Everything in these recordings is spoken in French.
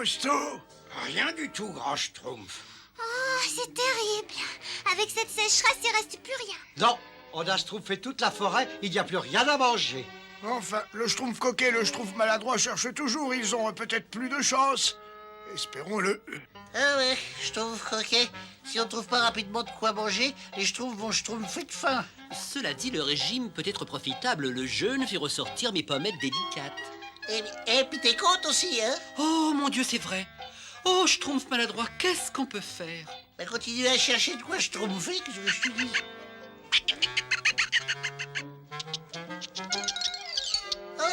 costaud? Rien du tout, grand Schtroumpf. Oh, c'est terrible. Avec cette sécheresse, il reste plus rien. Non, on a schtroumpfé toute la forêt, il n'y a plus rien à manger. Enfin, le Schtroumpf coquet et le Schtroumpf maladroit cherchent toujours. Ils ont peut-être plus de chance. Espérons-le. Ah ouais, Schtroumpf croquet. Si on trouve pas rapidement de quoi manger, les Schtroumpfs vont schtroumpfer de faim. Cela dit, le régime peut être profitable. Le jeûne fait ressortir mes pommettes délicates. Et puis t'es compte aussi, hein? Oh, mon Dieu, c'est vrai. Oh, Schtroumpf maladroit, qu'est-ce qu'on peut faire? Bah continue à chercher de quoi schtroumpfer, que je te dis. Oh,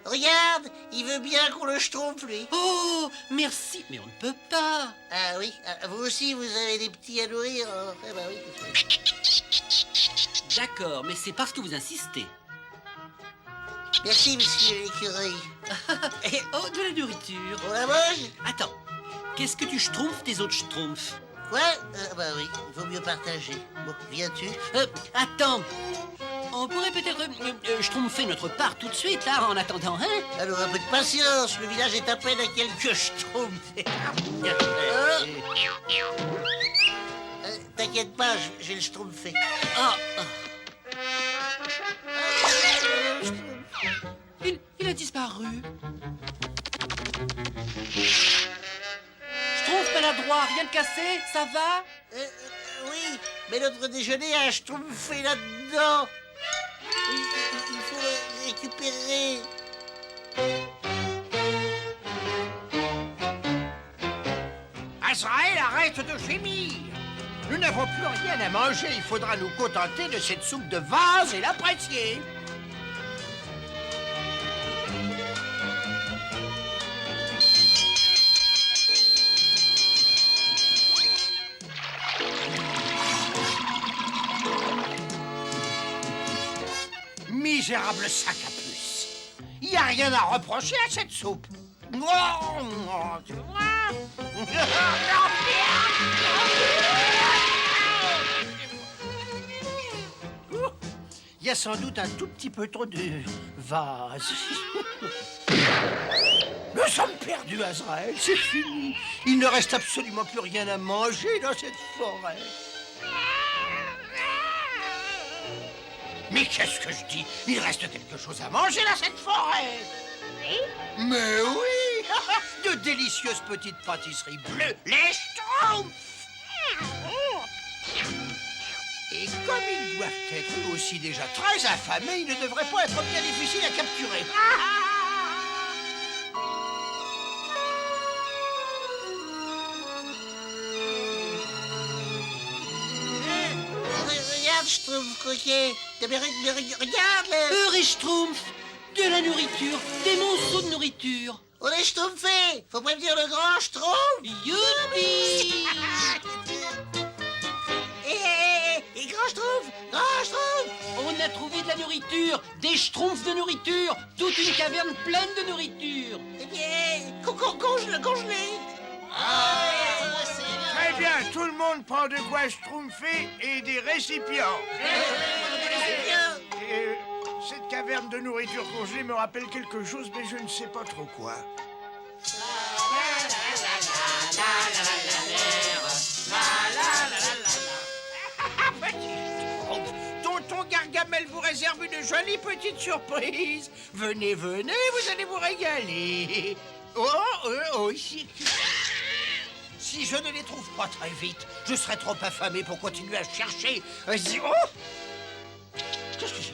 regarde, il veut bien qu'on le schtroumpfe, lui. Oh, merci, mais on ne peut pas. Ah oui, vous aussi, vous avez des petits à nourrir. Eh ben oui. D'accord, mais c'est parce que vous insistez. Merci, monsieur l'écureuil. Et oh, de la nourriture. On la mange? Attends, qu'est-ce que tu schtroumpfes des autres schtroumpfs? Quoi? Bah oui, il vaut mieux partager. Bon, viens-tu? Attends, on pourrait peut-être schtroumpfer notre part tout de suite, là, en attendant, hein? Alors, un peu de patience, le village est à peine à quelques schtroumpfs. T'inquiète pas, je vais le schtroumpfer. Oh, il a disparu. Schtroumpf maladroit, rien de cassé, ça va? Oui, mais notre déjeuner a schtroumpfé là-dedans. Il faut le récupérer. Azraël, arrête de gémir. Nous n'avons plus rien à manger. Il faudra nous contenter de cette soupe de vase et l'apprécier. Misérable sac à puce. Il n'y a rien à reprocher à cette soupe. Tu vois? Il y a sans doute un tout petit peu trop de vase. Nous sommes perdus, Azraël, c'est fini. Il ne reste absolument plus rien à manger dans cette forêt. Mais qu'est-ce que je dis? Il reste quelque chose à manger dans cette forêt. Mais oui. De délicieuses petites pâtisseries bleues, les Schtroumpfs. Et comme ils doivent être eux aussi déjà très affamés, ils ne devraient pas être bien difficiles à capturer. Regarde, Schtroumpf croquet. Regarde là. Et Schtroumpf, de la nourriture, des monceaux de nourriture. On est schtroumpfé. Faut prévenir le grand Schtroumpf. Youpi! Et grand Schtroumpf. On a trouvé de la nourriture, des schtroumpfs de nourriture, toute une caverne pleine de nourriture. Eh bien, congelé. Très bien, tout le monde prend de quoi schtroumpfer et des récipients. Et, cette caverne de nourriture congelée me rappelle quelque chose, mais je ne sais pas trop quoi. Tonton Gargamel vous réserve une jolie petite surprise. Venez, vous allez vous régaler. Oh, ici. Si je ne les trouve pas très vite, je serai trop affamé pour continuer à chercher. Oh! Qu'est-ce que c'est?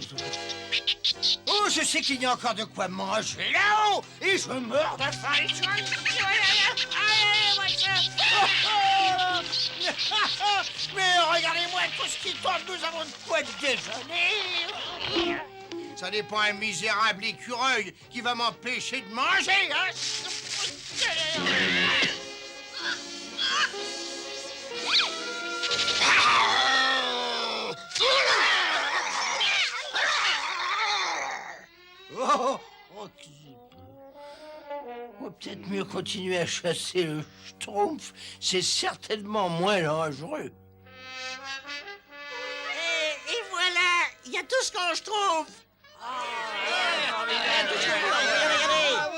Oh, je sais qu'il y a encore de quoi manger là-haut. Et je meurs de faim. Mais regardez-moi tout ce qui tombe, nous avons de quoi déjeuner. Ça dépend un misérable écureuil qui va m'empêcher de manger, hein. On va peut-être mieux continuer à chasser le Schtroumpf. C'est certainement moins dangereux. Et voilà, il y a tout ce qu'on schtroumpf.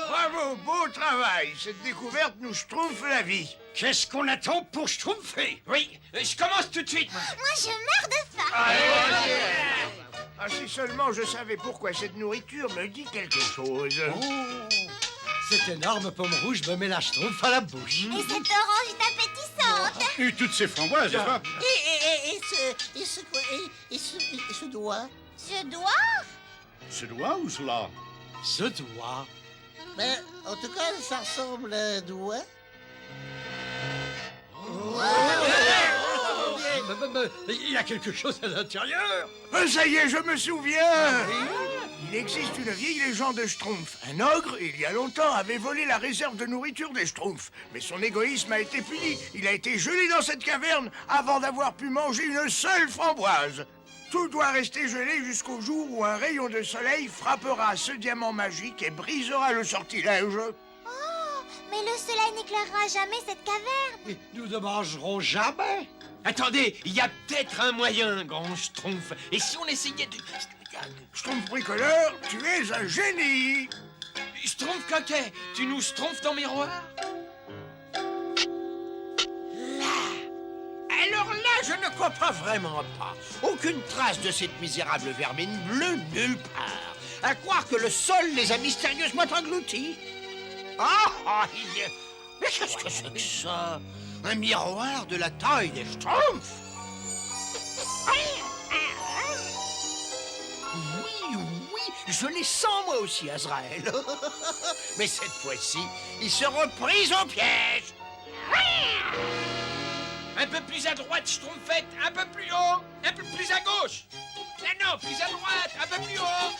Bravo, beau travail. Cette découverte nous schtroumpfe la vie. Qu'est-ce qu'on attend pour schtroumpfer? Oui, je commence tout de suite. Moi, je meurs de faim. Ah, si seulement je savais pourquoi cette nourriture me dit quelque chose. Cette énorme pomme rouge me met la schtroumpf à la bouche. Et cette orange est appétissante. Et toutes ces framboises, n'est-ce pas? Et ce doigt? Je dois. Ce doigt ou cela? Ce doigt. Ben, en tout cas, ça ressemble à un doigt. Il y a quelque chose à l'intérieur. Ça y est, je me souviens. Il existe une vieille légende de Schtroumpf. Un ogre, il y a longtemps, avait volé la réserve de nourriture des Schtroumpfs. Mais son égoïsme a été puni. Il a été gelé dans cette caverne avant d'avoir pu manger une seule framboise. Tout doit rester gelé jusqu'au jour où un rayon de soleil frappera ce diamant magique et brisera le sortilège. Oh, mais le soleil n'éclairera jamais cette caverne. Et nous ne mangerons jamais. Attendez, il y a peut-être un moyen, grand schtroumpf. Et si on essayait de... Schtroumpf bricoleur, tu es un génie. Schtroumpf coquet, tu nous schtroumpfes ton miroir? Alors là, je ne comprends vraiment pas. Aucune trace de cette misérable vermine bleue nulle part. À croire que le sol les a mystérieusement engloutis. Mais qu'est-ce que c'est que ça? Un miroir de la taille des Schtroumpfs? Oui, je les sens moi aussi, Azraël. Mais cette fois-ci, ils seront pris au piège. Un peu plus à droite, Schtroumpfette, un peu plus haut, un peu plus à gauche. Non, plus à droite, un peu plus haut.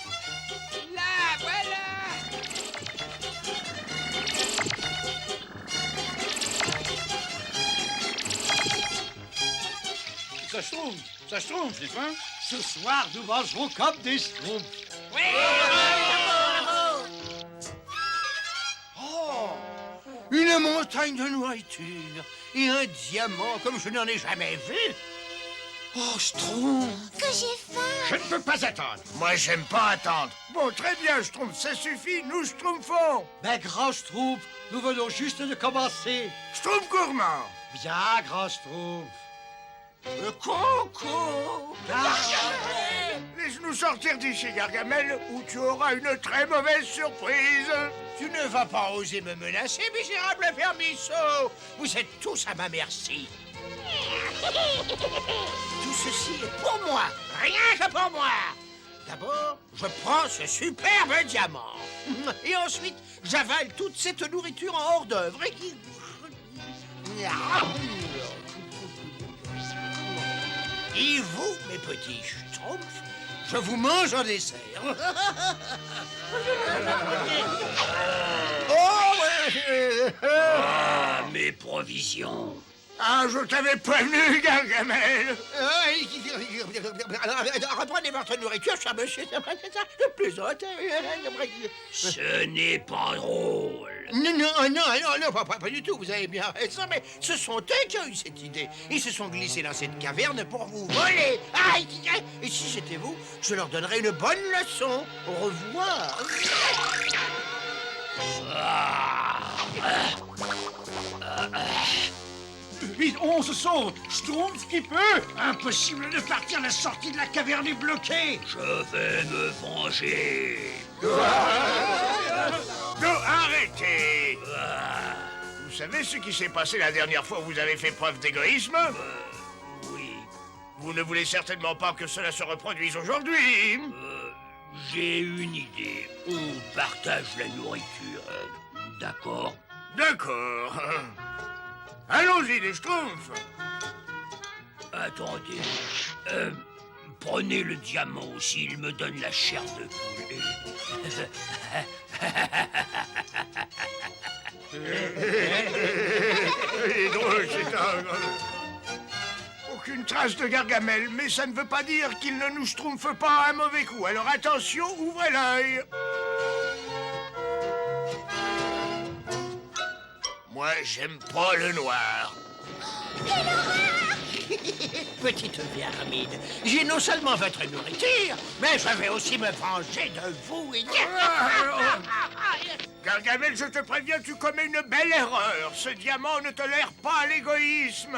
Là, voilà. Ça schtroumpf, n'est-ce pas? Ce soir, nous mangerons comme des schtroumpfs. Oui. Oh, une montagne de nourriture et un diamant comme je n'en ai jamais vu. Oh, Schtroumpf. Que j'ai faim. Je ne peux pas attendre. Moi, j'aime pas attendre. Bon, très bien, Schtroumpf, ça suffit, nous schtroumpfons. Ben, grand schtroumpf, nous venons juste de commencer. Schtroumpf gourmand. Viens, grand schtroumpf. Le coco. Laisse-nous sortir d'ici, Gargamel, ou tu auras une très mauvaise surprise. Tu ne vas pas oser me menacer, misérable vermisseau. Vous êtes tous à ma merci. Tout ceci est pour moi, rien que pour moi. D'abord, je prends ce superbe diamant. Et ensuite, j'avale toute cette nourriture en hors d'œuvre. Et vous, mes petits schtroumpfs, je vous mange en dessert. Ah, mes provisions. Ah, je t'avais prévenu, Gargamel. Reprenez votre nourriture, cher monsieur. Je plaisante. Ce n'est pas drôle. Non, pas du tout. Vous avez bien raison, mais ce sont eux qui ont eu cette idée. Ils se sont glissés dans cette caverne pour vous voler. Et si c'était vous, je leur donnerais une bonne leçon. Au revoir. Vite, on se sauve. Schtroumpf qui peut. Impossible de partir, la sortie de la caverne est bloquée. Je vais me venger. Non, arrêtez. Vous savez ce qui s'est passé la dernière fois où vous avez fait preuve d'égoïsme? Oui, Vous ne voulez certainement pas que cela se reproduise aujourd'hui. j'ai une idée. On partage la nourriture. D'accord? D'accord. Allons-y, les Schtroumpfs. Attendez. Prenez le diamant aussi, il me donne la chair de poule. Il est drôle, c'est un... Aucune trace de Gargamel, mais ça ne veut pas dire qu'il ne nous schtroumpfe pas un mauvais coup. Alors attention, ouvrez l'œil. Moi, j'aime pas le noir. Quelle horreur. petite vermine. J'ai non seulement votre nourriture, mais je vais aussi me venger de vous et... Gargamel, je te préviens, tu commets une belle erreur. Ce diamant ne tolère pas l'égoïsme.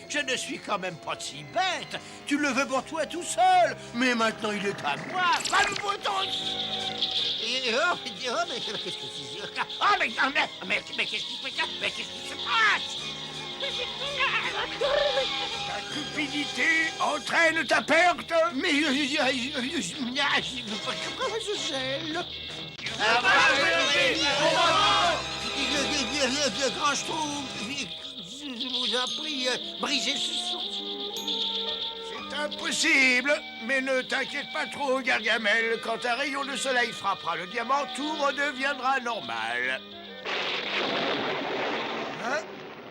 Je ne suis quand même pas si bête. Tu le veux pour toi tout seul, mais maintenant il est à moi. Comme vous tous. Mais qu'est-ce que c'est? Oh, mais qu'est-ce qui se passe? Mais qu'est-ce qui se passe? Ta cupidité entraîne ta perte. Mais comment je sais? Le grand Schtroumpf, je vous en prie, brisez ce son. C'est impossible. Mais ne t'inquiète pas trop, Gargamel. Quand un rayon de soleil frappera le diamant, tout redeviendra normal. Hein?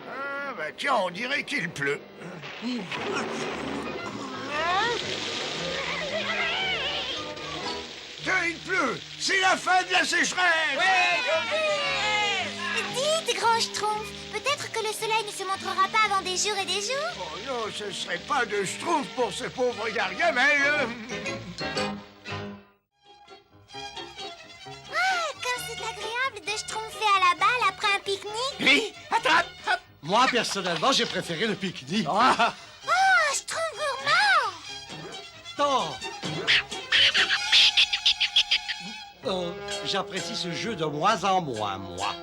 Ah, bah tiens, on dirait qu'il pleut. Tiens, il pleut. C'est la fin de la sécheresse. Dites, grand Schtroumpf, peut-être que le soleil ne se montrera pas avant des jours et des jours? Oh non, ce serait pas de Schtroumpf pour ce pauvre Gargamel. Ah, comme c'est agréable de schtroumpfer à la balle après un pique-nique. Oui, attrape. Hop. Moi, personnellement, j'ai préféré le pique-nique. Oh, Schtroumpf gourmand! Oh. Oh, j'apprécie ce jeu de moins en moins, moi.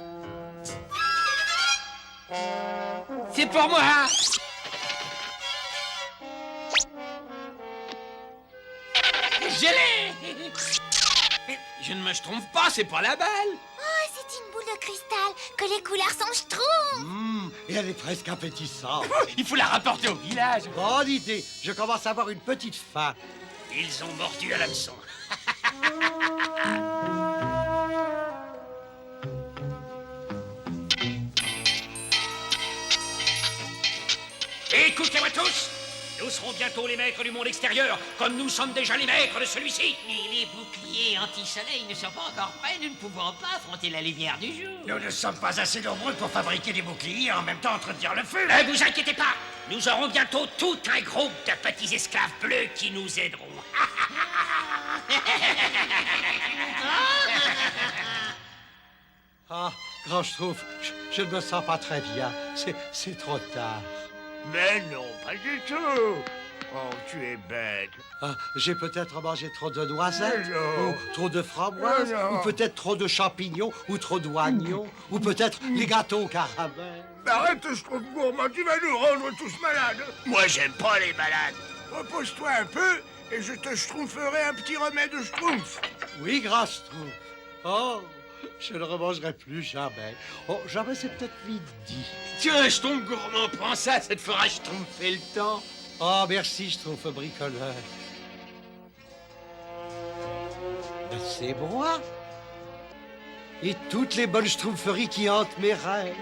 C'est pour moi. Gelé. Je ne me trompe pas, c'est pas la balle. Oh, c'est une boule de cristal, que les couleurs sont Schtroumpf. Et elle est presque appétissante. Il faut la rapporter au village. Bonne idée. Je commence à avoir une petite faim. Ils ont mordu à l'hameçon. Écoutez-moi tous. Nous serons bientôt les maîtres du monde extérieur, comme nous sommes déjà les maîtres de celui-ci. Mais les boucliers anti-soleil ne sont pas encore prêts, nous ne pouvons pas affronter la lumière du jour. Nous ne sommes pas assez nombreux pour fabriquer des boucliers et en même temps entretenir le feu. Ne vous inquiétez pas, nous aurons bientôt tout un groupe de petits esclaves bleus qui nous aideront. Ah, grand Schtroumpf, je ne me sens pas très bien. C'est trop tard. Mais non, pas du tout. Oh, tu es bête. Ah, j'ai peut-être mangé trop de noisettes, Non. ou trop de framboises, Non. ou peut-être trop de champignons, ou trop d'oignons, ou peut-être les gâteaux au caramel. Arrête, je trouve gourmand, tu vas nous rendre tous malades. Moi, j'aime pas les malades. Repose-toi un peu et je te schtroumpferai un petit remède de schtroumpf. Oui, grand Schtroumpf. Oh, je ne remangerai plus jamais. Oh, jamais c'est peut-être vite dit. Tiens, Schtroumpf gourmand, prends ça, ça te fera schtroumpfer le temps. Oh, merci, Schtroumpf bricoleur. C'est moi. Et toutes les bonnes schtroumpferies qui hantent mes rêves.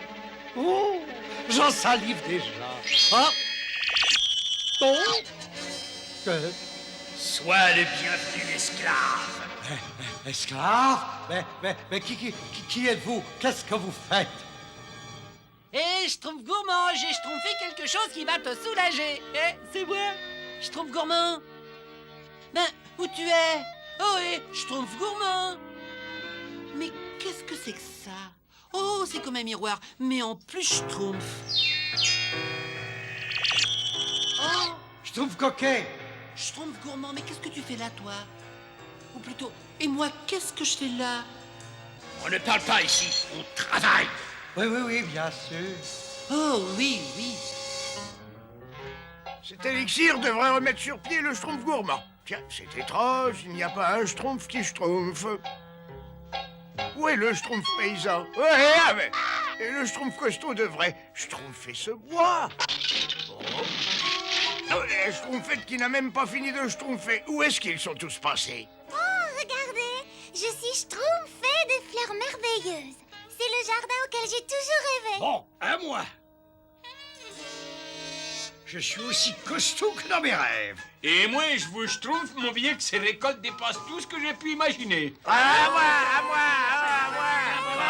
Oh, j'en salive déjà. Ah. Oh. Sois le bienvenu, esclave. Esclave? Mais qui êtes-vous? Qu'est-ce que vous faites? Hé, Schtroumpf gourmand, j'ai schtroumpfé quelque chose qui va te soulager. Eh, c'est moi, Schtroumpf gourmand. Ben, où tu es? Oh, hé, Schtroumpf gourmand. Mais qu'est-ce que c'est que ça? Oh, c'est comme un miroir, mais en plus Schtroumpf. Oh, Schtroumpf coquet. Schtroumpf gourmand, mais qu'est-ce que tu fais là, toi? Ou plutôt, et moi, qu'est-ce que je fais là? On ne parle pas ici, on travaille. Oui, bien sûr. Oh, oui, oui. Cet élixir devrait remettre sur pied le schtroumpf gourmand. Tiens, c'est étrange, il n'y a pas un schtroumpf qui schtroumpfe. Où est le schtroumpf paysan? Ouais, ah, mais... Et le schtroumpf costaud devrait schtroumpfer ce bois. Oh, la schtroumpfette qui n'a même pas fini de schtroumpfer. Où est-ce qu'ils sont tous passés? Oh, regardez, je suis schtroumpfée de fleurs merveilleuses. C'est le jardin auquel j'ai toujours rêvé. Bon, à moi. Je suis aussi costaud que dans mes rêves. Et moi, je vous schtroumpf, mon bien, que ces récoltes dépassent tout ce que j'ai pu imaginer. À moi, à moi, à moi.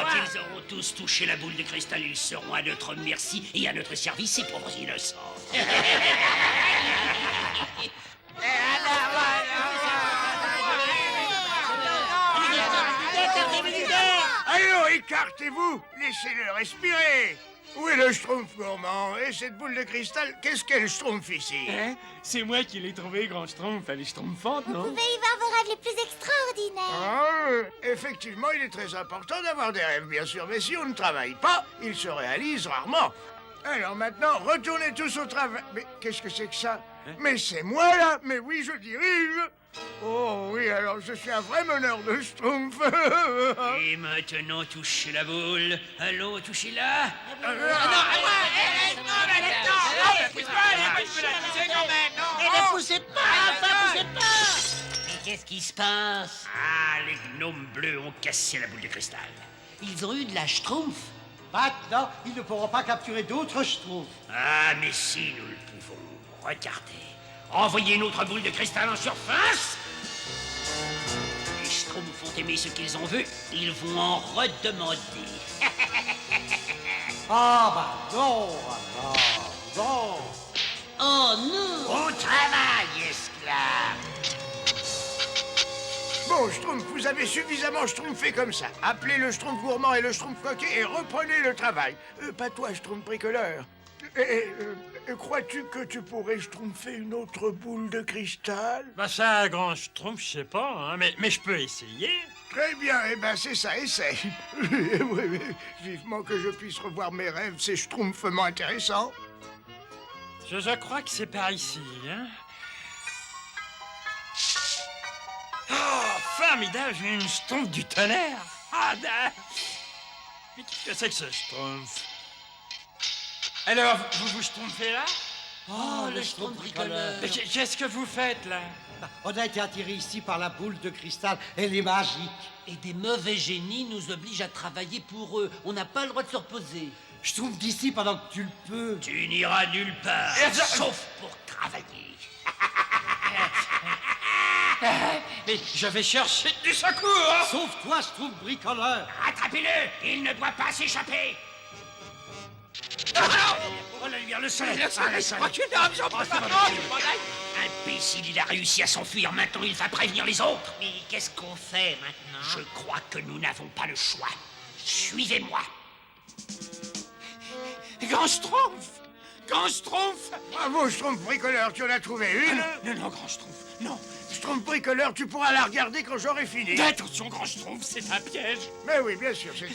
ils auront tous touché la boule de cristal, ils seront à notre merci et à notre service, ces pauvres innocents. Allons, écartez-vous. Laissez-le respirer. Où est le Schtroumpf gourmand? Et cette boule de cristal, qu'est-ce qu'elle Schtroumpf ici? Hein? C'est moi qui l'ai trouvé, grand Schtroumpf. Elle est schtroumpfante, Vous non? pouvez y voir vos rêves les plus extraordinaires. Effectivement, il est très important d'avoir des rêves, bien sûr, mais si on ne travaille pas, ils se réalisent rarement. Alors maintenant, retournez tous au travail. Mais qu'est-ce que c'est que ça? Mais c'est moi, là. Mais oui, je dirige. Oh oui, alors je suis un vrai meneur de Schtroumpf. Et maintenant, touchez la boule. Allons, touchez-la. Ne poussez pas, poussez pas. Mais qu'est-ce qui se passe? Ah, les gnomes bleus ont cassé la boule de cristal. Ils ont eu de la schtroumpf. Maintenant, ils ne pourront pas capturer d'autres Schtroumpfs. Ah, mais si nous le pouvons. Regardez. Envoyez une autre boule de cristal en surface. Les Schtroumpfs ont aimé ce qu'ils ont vu. Ils vont en redemander. Ah bah non, alors, non. Oh non! Au travail, esclave. Bon, Schtroumpf, vous avez suffisamment Schtroumpfé comme ça. Appelez le Schtroumpf gourmand et le Schtroumpf coquet et reprenez le travail. Pas toi, Schtroumpf bricoleur. Crois-tu que tu pourrais Schtroumpfer une autre boule de cristal? Bah ça, grand Schtroumpf, je sais pas, hein, mais je peux essayer. Très bien, eh ben c'est ça, essaye. Oui, vivement que je puisse revoir mes rêves, c'est schtroumpfement intéressant. Je crois que c'est par ici, hein. Oh, formidable, j'ai une Schtroumpf du tonnerre. Ah, mais qu'est-ce que c'est que ce Schtroumpf? Alors, vous vous Schtroumpfez là? Oh, le Schtroumpf bricoleur. Mais qu'est-ce que vous faites là? On a été attirés ici par la boule de cristal. Elle est magique. Et des mauvais génies nous obligent à travailler pour eux. On n'a pas le droit de se reposer. Je trouve d'ici pendant que tu le peux. Tu n'iras nulle part, sauf pour travailler. Mais je vais chercher du secours! Sauve-toi, je trouve bricoleur. Rattrapez-le! Il ne doit pas s'échapper! Oh, la lumière, le soleil! Imbécile, il a réussi à s'enfuir. Maintenant, il va prévenir les autres. Mais qu'est-ce qu'on fait maintenant? Je crois que nous n'avons pas le choix. Suivez-moi. Grand Schtroumpf! Grand Schtroumpf! Bravo, Schtroumpf bricoleur, tu en as trouvé une? Non, Grand Schtroumpf, non! Schtroumpf bricoleur, tu pourras la regarder quand j'aurai fini. Attention, Grand Schtroumpf, c'est un piège! Mais oui, bien sûr, c'est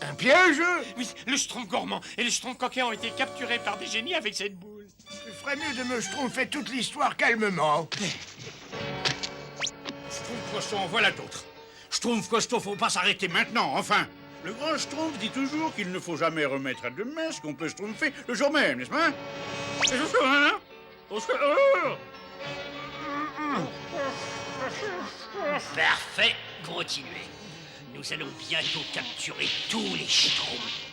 un piège. Oui, le Schtroumpf gourmand et le Schtroumpf coquet ont été capturés par des génies avec cette boule. Tu ferais mieux de me schtroumpfer toute l'histoire calmement. Schtroumpf cochon, voilà d'autres. Schtroumpf cochon, faut pas s'arrêter maintenant, enfin. Le grand Schtroumpf dit toujours qu'il ne faut jamais remettre à demain ce qu'on peut schtroumpfer le jour même, n'est-ce pas? C'est ce soir, hein? Parfait. Continuez. Nous allons bientôt capturer tous les Schtroumpfs.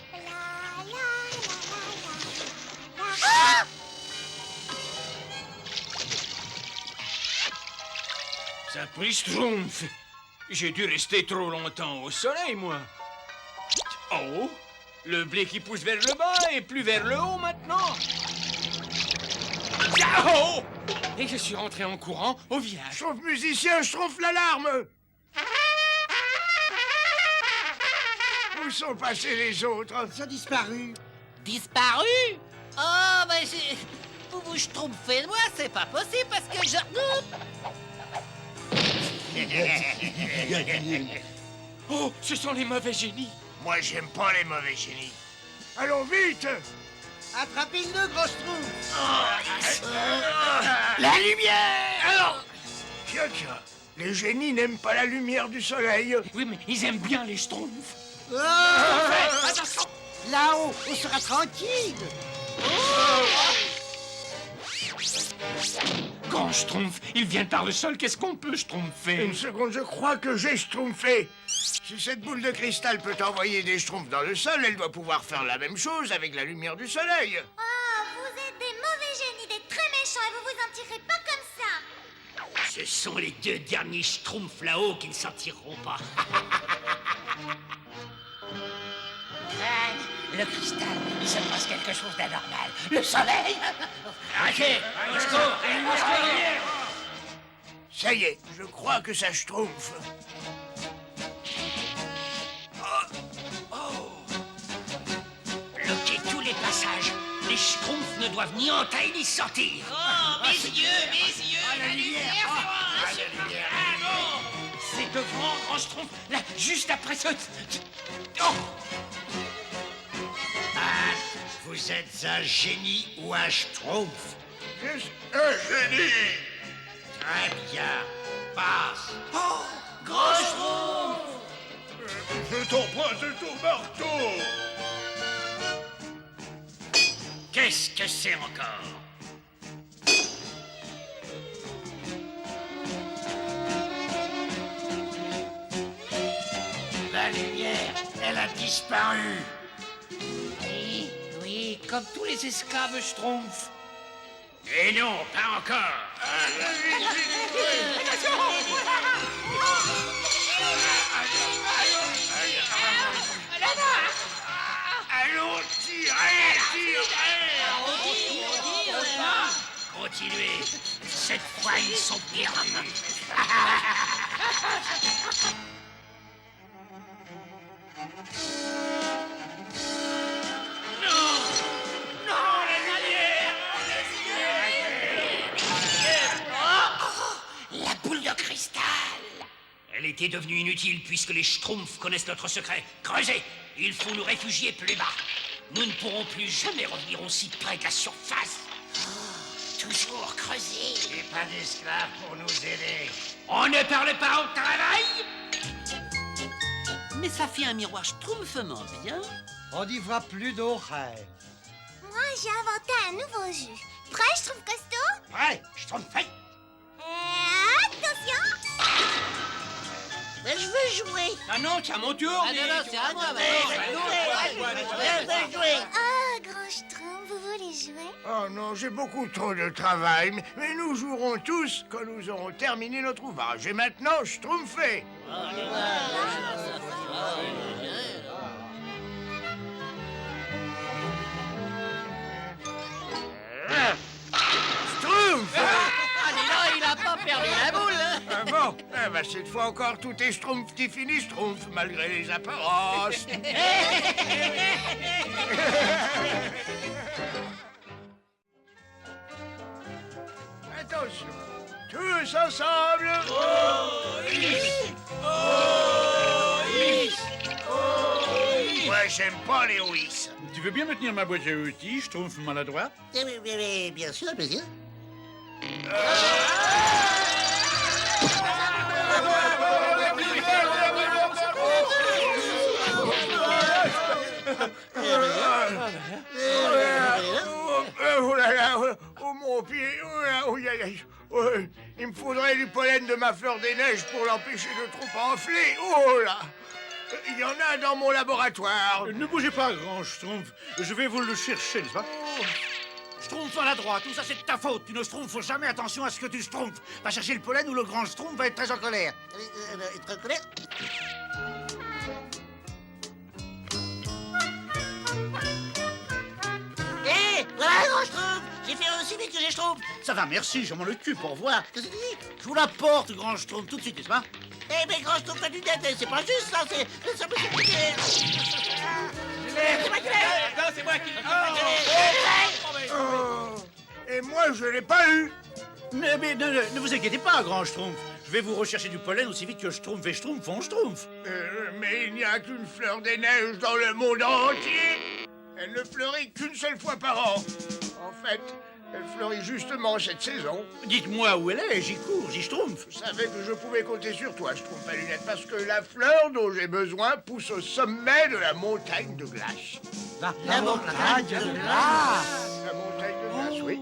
Sapristi Schtroumpf! J'ai dû rester trop longtemps au soleil, moi. Oh! Le blé qui pousse vers le bas et plus vers le haut maintenant. Oh! Et je suis rentré en courant au village. Schtroumpf musicien, Schtroumpf l'alarme. Où sont passés les autres? Ça a disparu. Disparu? Oh, ben j'ai... Vous vous schtroumpfez de moi, c'est pas possible parce que je... Oh, ce sont les mauvais génies. Moi, j'aime pas les mauvais génies. Allons vite. Attrapez-le, gros Schtroumpf. La lumière! Alors, Tiens, les génies n'aiment pas la lumière du soleil. oui, mais ils aiment bien les Schtroumpfs. Attention. Là-haut, on sera tranquille. Grand Schtroumpf, ils viennent par le sol. Qu'est-ce qu'on peut schtroumpfer? Une seconde, je crois que j'ai schtroumpfé. Si cette boule de cristal peut envoyer des schtroumpfs dans le sol, elle doit pouvoir faire la même chose avec la lumière du soleil. Oh, vous êtes des mauvais génies, des très méchants et vous vous en tirez pas comme ça. ce sont les deux derniers Schtroumpfs là-haut qui ne s'en tireront pas. Le cristal, il se passe quelque chose d'anormal. Le soleil. Arrêtez. Ça y est, je crois que ça schtroumpf. Bloquez tous les passages. Les schtroumpfs ne doivent ni entrer ni sortir. Oh, mes yeux, la lumière. C'est de grands schtroumpfs, là, juste après ce... Oh! Vous êtes un génie ou un schtroumpf? Je suis un génie. Très bien. Passe. Grand schtroumpf. Je t'embrasse de ton marteau. Qu'est-ce que c'est encore? La lumière, elle a disparu. Oui, comme tous les esclaves schtroumpfs. Et non, pas encore. Allons, tirez. Continuez. Cette fois, ils sont perdus. La boule de cristal. Elle était devenue inutile puisque les schtroumpfs connaissent notre secret. Creusez. Il faut nous réfugier plus bas. Nous ne pourrons plus jamais revenir aussi près de la surface. Toujours creuser. Et pas d'esclaves pour nous aider. On ne parle pas au travail. Mais ça fait un miroir schtroumpfement bien. On n'y voit plus nos rêves. Moi, j'ai inventé un nouveau jeu. Prêt, Schtroumpf costaud? Ouais, schtroumpf. Attention! Mais je veux jouer. Ah non, c'est à mon tour. Ah non, c'est à moi Je veux jouer. Ah, grand Schtroumpf, vous voulez jouer? Oh non, j'ai beaucoup trop de travail, mais nous jouerons tous quand nous aurons terminé notre ouvrage. Et maintenant, schtroumpfez. Schtroumpf! Allez là, il a pas perdu la boule. Hein. Ah bon? Ah bah cette fois encore, tout est schtroumpf qui finit schtroumpf, malgré les apparences. Attention, tous ensemble. Moi, j'aime pas les OIS. Tu veux bien me tenir ma boîte à outils, schtroumpf maladroit? Bien sûr, bien sûr. Oh là là, oh mon pied, oh là, oh, aïe, aïe. Oh, il me faudrait du pollen de ma fleur des neiges pour l'empêcher de trop enfler. Oh là, il y en a dans mon laboratoire. Ne bougez pas, grand schtroumpf. Je vais vous le chercher, n'est-ce pas? Schtroumpf maladroit, tout ça c'est de ta faute. Tu ne schtroumpfes jamais attention à ce que tu schtroumpfes. Va chercher le pollen ou le grand schtroumpf va être très en colère. Être en colère. Hé, voilà, grand schtroumpf. J'ai fait aussi vite que j'ai schtroumpf. Ça va, merci, je m'en occupe, au revoir. Qu'est-ce que tu dis? Je vous la porte, grand schtroumpf, tout de suite, n'est-ce pas? Eh, mais grand schtroumpf, t'as du tête, c'est pas juste, ça, c'est pas compliqué. C'est moi qui l'ai. Non, c'est moi qui... Oh, et moi, je l'ai pas eu. Mais ne vous inquiétez pas, grand schtroumpf. Je vais vous rechercher du pollen aussi vite que schtroumpf et schtroumpf font schtroumpf. Mais il n'y a qu'une fleur des neiges dans le monde entier. Elle ne fleurit qu'une seule fois par an. En fait, elle fleurit justement cette saison. Dites-moi où elle est, j'y cours, j'y schtroumpf. Je savais que je pouvais compter sur toi, Schtroumpf à lunettes, parce que la fleur dont j'ai besoin pousse au sommet de la montagne de glace. La montagne de glace. La montagne de glace, oui.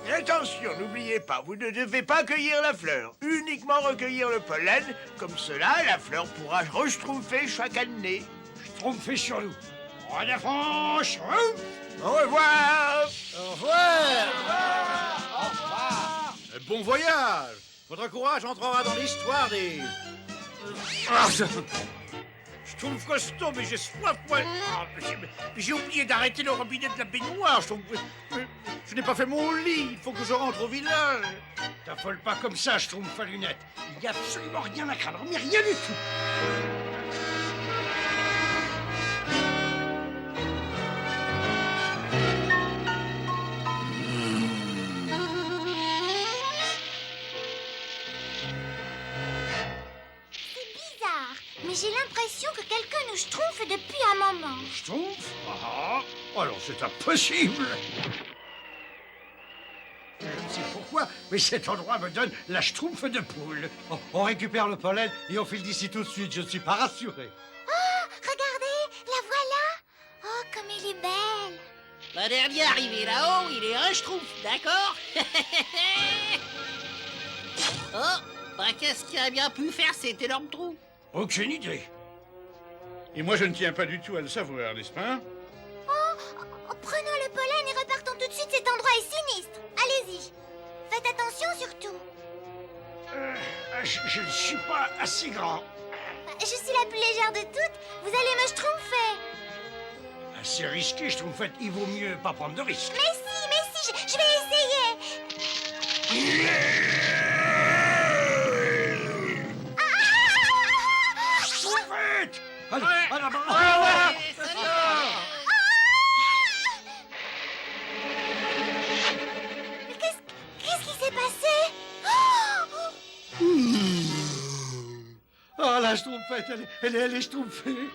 Et attention, n'oubliez pas, vous ne devez pas cueillir la fleur, uniquement recueillir le pollen. Comme cela, la fleur pourra re-schtroumpfer chaque année. Schtroumpfez sur nous. En avant, schtroumpf. Au revoir. Au revoir. Bon voyage. Votre courage entrera dans l'histoire des... Schtroumpf costaud, mais j'ai soif, moi. Ah, mais j'ai oublié d'arrêter le robinet de la baignoire. Je n'ai pas fait mon lit. Il faut que je rentre au village. T'affole pas comme ça, Schtroumpf à lunettes. Il n'y a absolument rien à craindre, mais rien du tout. Mais j'ai l'impression que quelqu'un nous schtroumpfe depuis un moment. Schtroumpf? Ah, alors c'est impossible. Je ne sais pourquoi, mais cet endroit me donne la schtroumpf de poule. Oh, on récupère le pollen et on file d'ici tout de suite, je ne suis pas rassuré. Oh, regardez, la voilà. Oh, comme elle est belle. Le dernier arrivé là-haut, il est un schtroumpf, d'accord? Oh, bah qu'est-ce qu'il a bien pu faire cet énorme trou? Aucune idée. Et moi, je ne tiens pas du tout à le savoir, n'est-ce pas? Oh, prenons le pollen et repartons tout de suite, cet endroit est sinistre. Allez-y. Faites attention surtout. Je ne suis pas assez grand. Je suis la plus légère de toutes. Vous allez me schtroumpfer. C'est risqué, Schtroumpfette. Il vaut mieux pas prendre de risques. Mais si, je vais essayer. Schtroumpfette! Allez, allez, Mais qu'est-ce qui s'est passé? Oh, la Schtroumpfette, elle est Schtroumpfée.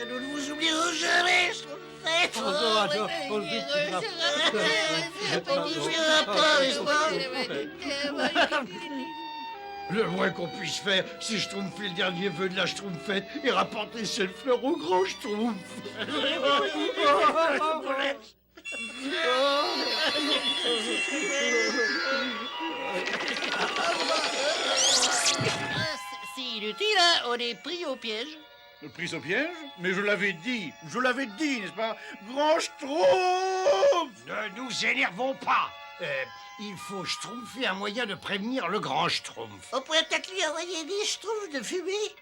Nous ne vous oublierons jamais, Schtroumpfette. Oh, non, attends, on le Le moins qu'on puisse faire, c'est schtroumpfer le dernier vœu de la Schtroumpfette et rapporter cette fleur au grand Schtroumpf. C'est inutile, hein? On est pris au piège. Prise au piège? Mais je l'avais dit, n'est-ce pas? Grand Schtroumpf! Ne nous énervons pas. Il faut schtroumpfer un moyen de prévenir le grand Schtroumpf. On pourrait peut-être lui envoyer des schtroumpfs de fumée.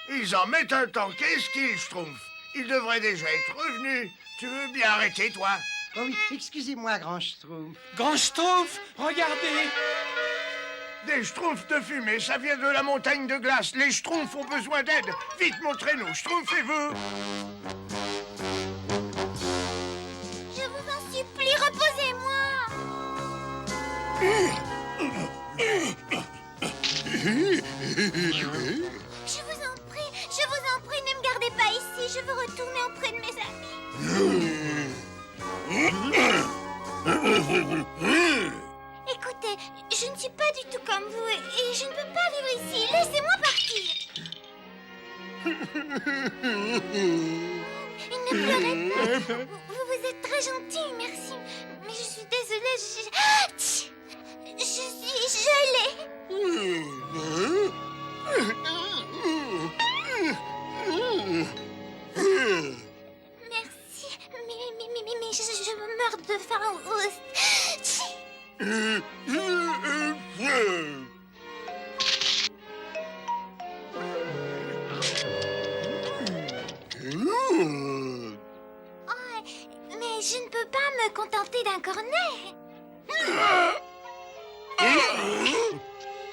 Ils en mettent un temps. Qu'est-ce qu'ils schtroumpfent? Ils devraient déjà être revenus. Tu veux bien arrêter, toi? Oh oui, excusez-moi, grand Schtroumpf. Grand Schtroumpf, regardez! Des schtroumpfs de fumée, ça vient de la montagne de glace. Les schtroumpfs ont besoin d'aide. Vite, montrez-nous. Schtroumpfez-vous. Je vous en supplie, reposez-moi. Je vous en prie, ne me gardez pas ici. Je veux retourner auprès de mes amis. Écoutez, je ne suis pas du tout comme vous et je ne peux pas vivre ici. Laissez-moi partir. Ne pleurez pas. Vous êtes très gentil, merci. Mais je suis désolée, je suis gelée. Merci, mais je meurs de faim. Oh, mais je ne peux pas me contenter d'un cornet. Si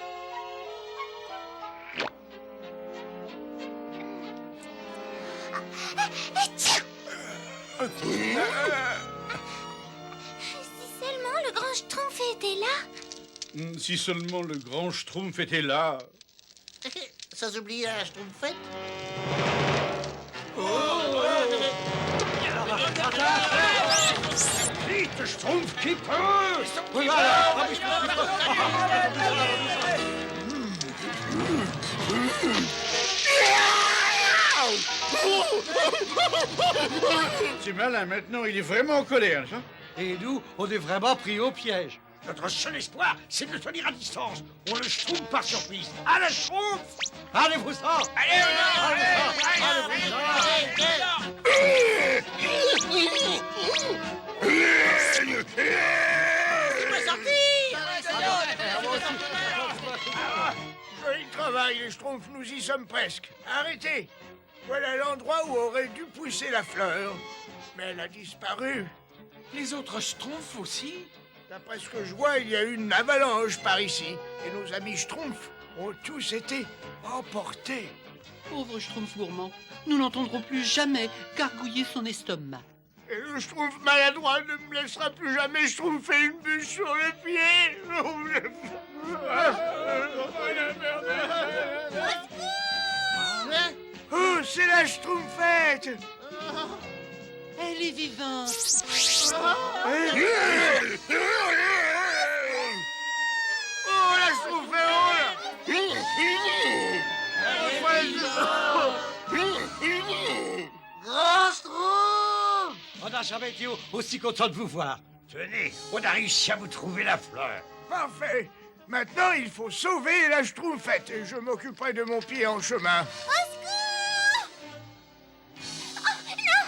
seulement le grand Schtroumpf était là. Si seulement le grand Schtroumpf était là. Sans oublier la Schtroumpfette. Vite, Schtroumpf, qui peut? C'est malin, maintenant il est vraiment en colère, n'est-ce pas? Et nous, on est vraiment pris au piège. Notre seul espoir, c'est de le tenir à distance. On le schtroumpf par surprise. À la Schtroumpf! Allez-vous-en! Je vais travail, les Schtroumpfs, nous y sommes presque. Arrêtez. Voilà l'endroit où aurait dû pousser la fleur. Mais elle a disparu. Les autres Schtroumpfs aussi? D'après ce que je vois, il y a eu une avalanche par ici. Et nos amis Schtroumpfs ont tous été emportés. Pauvre Schtroumpf gourmand, nous n'entendrons plus jamais gargouiller son estomac. Et le Schtroumpf maladroit ne me laissera plus jamais schtroumpfer une bûche sur le pied. Oh, c'est la Schtroumpfette. Elle est vivante. Oh, la Schtroumpfette. Grand Schtroumpf! On n'a jamais été aussi content de vous voir. Tenez, on a réussi à vous trouver la fleur. Parfait. Maintenant, il faut sauver la Schtroumpfette et je m'occuperai de mon pied en chemin. Au secours! Oh, non!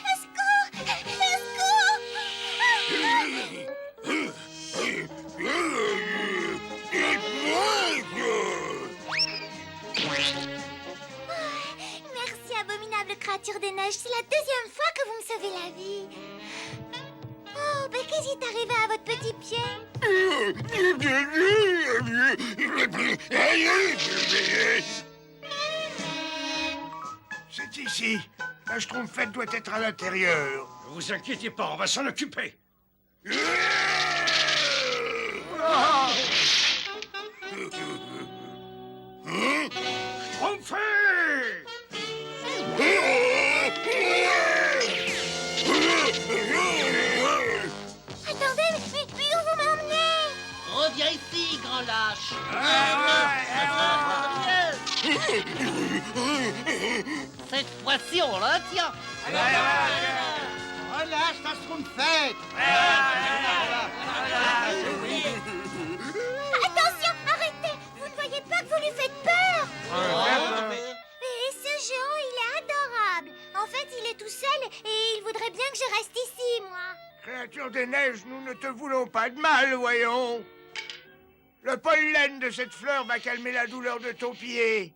Au secours! Au secours! Merci, abominable créature des neiges. C'est la deuxième fois que vous me sauvez la vie. Oh, ben qu'est-ce qui est arrivé à votre petit pied? C'est ici. La Schtroumpfette doit être à l'intérieur. Ne vous inquiétez pas, on va s'en occuper. Schtroumpfé! Attendez, mais où vous m'emmenez? Reviens ici, grand lâche. Cette fois-ci, on la tient. Relâche ta Schtroumpfette. Attention, arrêtez! Vous ne voyez pas que vous lui faites peur? Et ce géant, il est adorable. En fait, il est tout seul et il voudrait bien que je reste ici, moi. Créature des neiges, nous ne te voulons pas de mal, voyons. Le pollen de cette fleur va calmer la douleur de ton pied.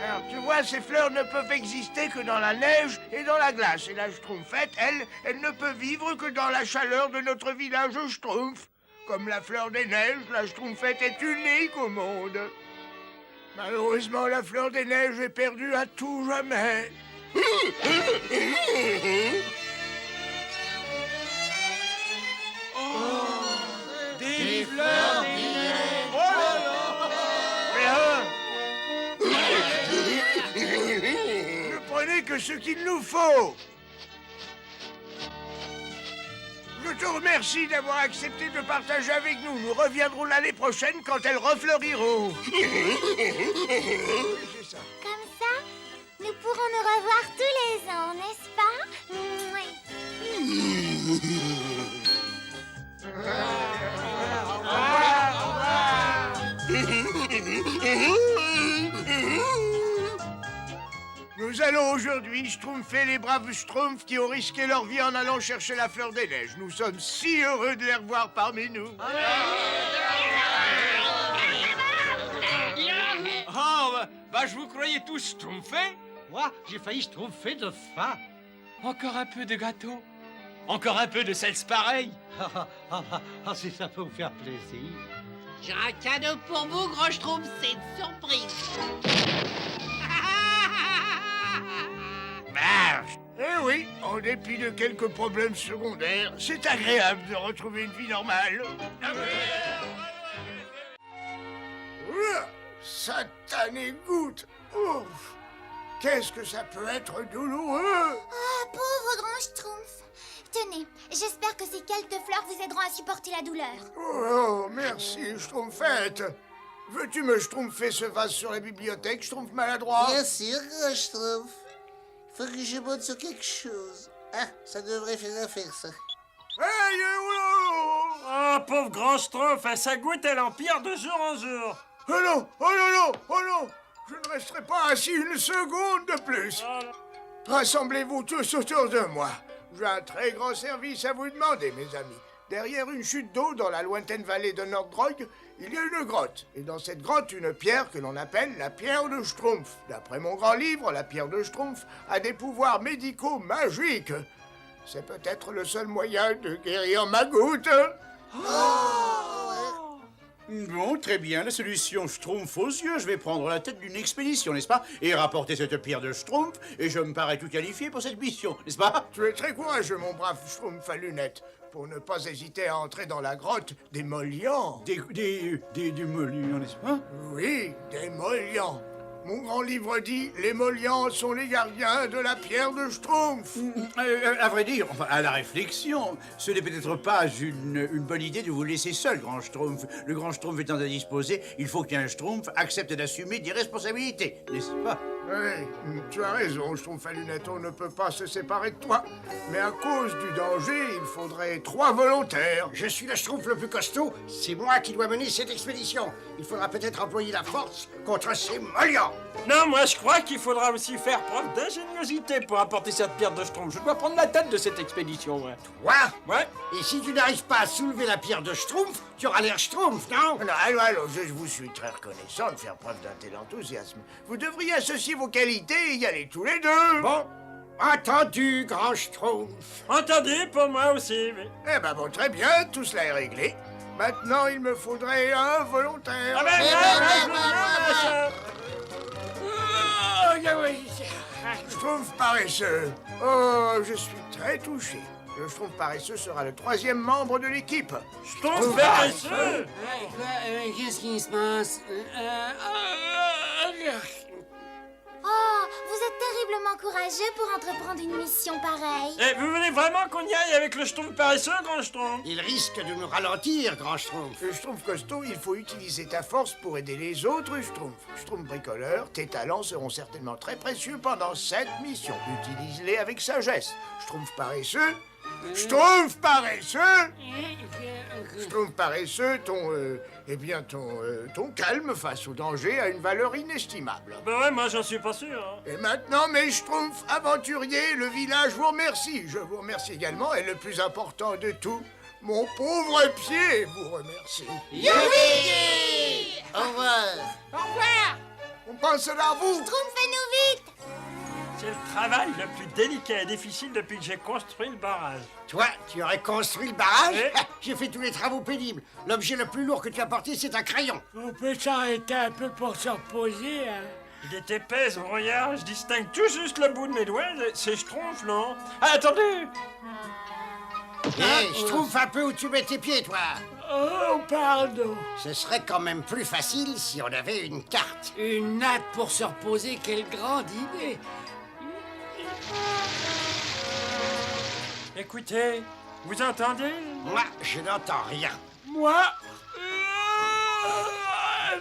Alors, tu vois, ces fleurs ne peuvent exister que dans la neige et dans la glace. Et la Schtroumpfette, elle ne peut vivre que dans la chaleur de notre village Schtroumpf. Comme la fleur des neiges, la Schtroumpfette est unique au monde. Malheureusement, la fleur des neiges est perdue à tout jamais. Des fleurs, des neiges. Ne prenez que ce qu'il nous faut. Je te remercie d'avoir accepté de partager avec nous. Nous reviendrons l'année prochaine quand elles refleuriront. C'est ça. Comme ça, nous pourrons nous revoir tous les ans, n'est-ce pas? Mouais. Nous allons aujourd'hui schtroumpfer les braves schtroumpfs qui ont risqué leur vie en allant chercher la fleur des neiges. Nous sommes si heureux de les revoir parmi nous. Oh, bah, je vous croyais tous Schtroumpfés. Moi, j'ai failli schtroumpfer de faim. Encore un peu de gâteau. Encore un peu de seltz pareil. Si ça peut vous faire plaisir. J'ai un cadeau pour vous, gros Schtroumpf. C'est une surprise. Marche! Eh oui, en dépit de quelques problèmes secondaires, c'est agréable de retrouver une vie normale. Ouah, satanée goutte. Ouf. Qu'est-ce que ça peut être douloureux. Oh, pauvre grand Schtroumpf. Tenez, j'espère que ces quelques fleurs vous aideront à supporter la douleur. Oh, merci, Schtroumpfette. Veux-tu me schtroumpfer ce vase sur la bibliothèque, Schtroumpf maladroit? Bien sûr, grand Schtroumpf. Faut que je monte sur quelque chose. Ah, ça devrait faire l'affaire, ça. Hey, oh, Oh, pauvre grand Schtroumpf, sa goutte, elle empire de jour en jour. oh non, oh non, non, oh non. Je ne resterai pas assis une seconde de plus. Rassemblez-vous tous autour de moi. J'ai un très grand service à vous demander, mes amis. Derrière une chute d'eau dans la lointaine vallée de Nordroig, il y a une grotte. Et dans cette grotte, une pierre que l'on appelle la pierre de Schtroumpf. D'après mon grand livre, la pierre de Schtroumpf a des pouvoirs médicaux magiques. C'est peut-être le seul moyen de guérir ma goutte. Bon, très bien, la solution Schtroumpf aux yeux. Je vais prendre la tête d'une expédition, n'est-ce pas? Et rapporter cette pierre de Schtroumpf, et je me parais tout qualifié pour cette mission, n'est-ce pas? Tu es très courageux, mon brave Schtroumpf à lunettes, pour ne pas hésiter à entrer dans la grotte des Molians. Des Molians, n'est-ce pas? Oui, des Molians. Mon grand livre dit « Les Molians sont les gardiens de la pierre de Schtroumpf ». À vrai dire, enfin, à la réflexion, ce n'est peut-être pas une bonne idée de vous laisser seul, grand Schtroumpf. Le grand Schtroumpf étant indisposé, il faut qu'un Schtroumpf accepte d'assumer des responsabilités, n'est-ce pas? Oui, tu as raison, Schtroumpf à lunettes, on ne peut pas se séparer de toi. Mais à cause du danger, il faudrait 3 volontaires. Je suis le Schtroumpf le plus costaud, c'est moi qui dois mener cette expédition. Il faudra peut-être employer la force contre ces Molians. Non, moi je crois qu'il faudra aussi faire preuve d'ingéniosité pour apporter cette pierre de Schtroumpf. Je dois prendre la tête de cette expédition, ouais. Quoi? Ouais. Et si tu n'arrives pas à soulever la pierre de Schtroumpf, tu auras l'air Schtroumpf, non? Non, allons, je vous suis très reconnaissant de faire preuve d'un tel enthousiasme. Vous devriez associer vos qualités et y aller tous les deux. Bon, entendu, grand Schtroumpf. Entendu, pour moi aussi, oui. Eh ben bon, très bien, tout cela est réglé. Maintenant, il me faudrait un volontaire. Ah ben, Schtroumpf paresseux. Oh, je suis très touché. Le Schtroumpf paresseux sera le 3e membre de l'équipe. Schtroumpf paresseux. Qu'est-ce qui se passe? Oh, vous êtes terriblement courageux pour entreprendre une mission pareille. Eh, vous voulez vraiment qu'on y aille avec le Schtroumpf paresseux, grand Schtroumpf? Il risque de nous ralentir, grand Schtroumpf. Le Schtroumpf costaud, il faut utiliser ta force pour aider les autres Schtroumpfs. Schtroumpf bricoleur, tes talents seront certainement très précieux pendant cette mission. Utilise-les avec sagesse. Schtroumpf paresseux. Schtroumpf paresseux. Schtroumpf paresseux, ton calme face au danger a une valeur inestimable. Ben ouais, moi j'en suis pas sûr. Hein. Et maintenant, mes Schtroumpfs aventuriers, le village vous remercie. Je vous remercie également, et le plus important de tout, mon pauvre pied vous remercie. Youpi! Au revoir. Au revoir. On pense à vous. Schtroumpfez-nous vite. C'est le travail le plus délicat et difficile depuis que j'ai construit le barrage. Toi, tu aurais construit le barrage? Oui. J'ai fait tous les travaux pénibles. L'objet le plus lourd que tu as porté, c'est un crayon. On peut s'arrêter un peu pour se reposer, hein? Il est épais, ce brouillard. Je distingue tout juste le bout de mes doigts. C'est Schtroumpf, non? Ah, attendez! Hé, je trouve un peu où tu mets tes pieds, toi. Oh, pardon. Ce serait quand même plus facile si on avait une carte. Une natte pour se reposer, quelle grande idée! Écoutez, vous entendez? Moi, je n'entends rien. Moi